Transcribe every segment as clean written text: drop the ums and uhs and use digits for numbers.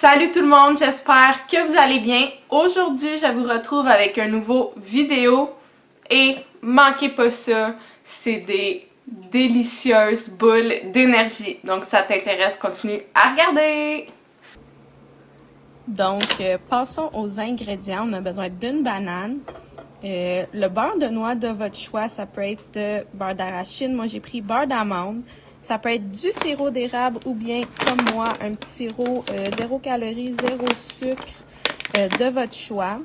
Salut tout le monde, j'espère que vous allez bien. Aujourd'hui, je vous retrouve avec un nouveau vidéo et manquez pas ça, c'est des délicieuses boules d'énergie. Donc ça t'intéresse, continue à regarder! Donc, passons aux ingrédients. On a besoin d'une banane, le beurre de noix de votre choix, ça peut être de beurre d'arachide. Moi, j'ai pris beurre d'amande. Ça peut être du sirop d'érable ou bien, comme moi, un petit sirop 0 calories, 0 sucre de votre choix.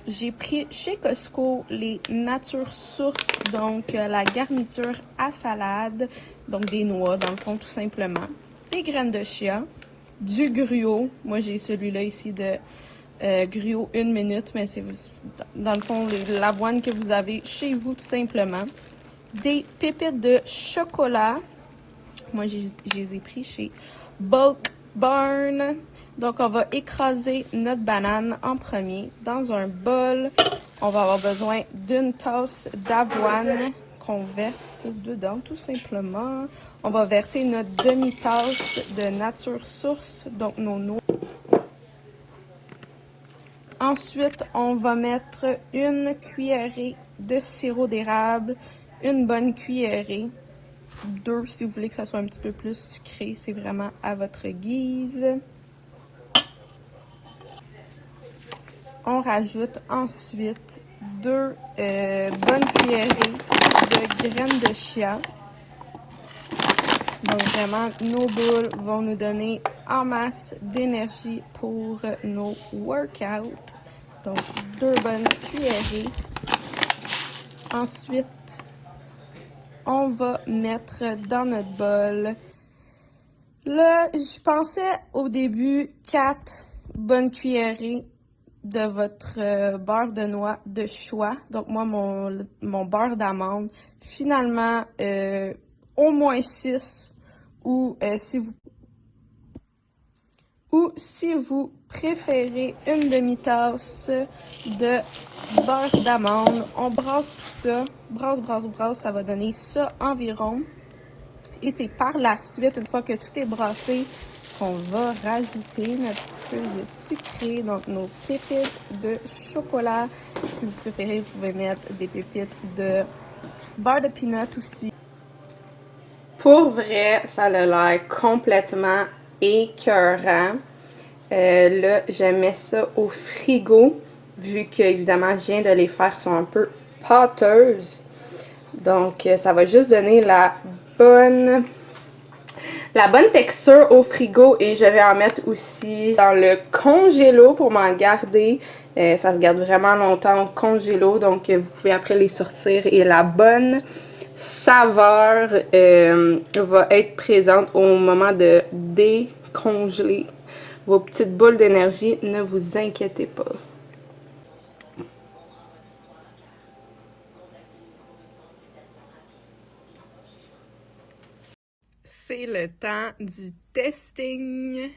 J'ai pris chez Costco les Nature Source, donc la garniture à salade, donc des noix dans le fond tout simplement, des graines de chia, du gruau. Moi, j'ai celui-là ici de gruau 1 minute, mais c'est dans le fond l'avoine que vous avez chez vous tout simplement. Des pépites de chocolat. Moi, je les ai pris chez Bulk Barn. Donc, on va écraser notre banane en premier dans un bol. On va avoir besoin d'une tasse d'avoine qu'on verse dedans, tout simplement. On va verser notre demi-tasse de Nature Source, donc nos noix. Ensuite, on va mettre une cuillerée de sirop d'érable, une bonne cuillerée. 2 si vous voulez que ça soit un petit peu plus sucré, c'est vraiment à votre guise. On rajoute ensuite 2 bonnes cuillerées de graines de chia. Donc vraiment, nos boules vont nous donner en masse d'énergie pour nos workouts. Donc 2 bonnes cuillerées. Ensuite, on va mettre dans notre bol, là, je pensais au début 4 bonnes cuillerées de votre beurre de noix de choix. Donc moi, mon beurre d'amande. Finalement, au moins 6 ou si vous préférez une demi-tasse de beurre d'amande. On brasse tout ça, brasse, ça va donner ça environ. Et c'est par la suite, une fois que tout est brassé, qu'on va rajouter notre petite touche de sucré, donc nos pépites de chocolat. Si vous préférez, vous pouvez mettre des pépites de beurre de peanut aussi. Pour vrai, ça a l'air complètement écœurant. Là, je mets ça au frigo, vu que, évidemment, je viens de les faire, sont un peu pâteuses. Donc, ça va juste donner la bonne texture au frigo et je vais en mettre aussi dans le congélo pour m'en garder. Ça se garde vraiment longtemps au congélo, donc vous pouvez après les sortir et la bonne saveur va être présente au moment de décongeler vos petites boules d'énergie, ne vous inquiétez pas. C'est le temps du testing.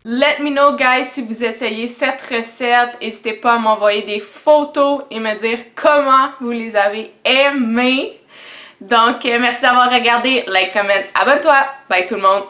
Let me know, guys, si vous essayez cette recette. N'hésitez pas à m'envoyer des photos et me dire comment vous les avez aimées. Donc, merci d'avoir regardé. Like, comment, abonne-toi. Bye tout le monde.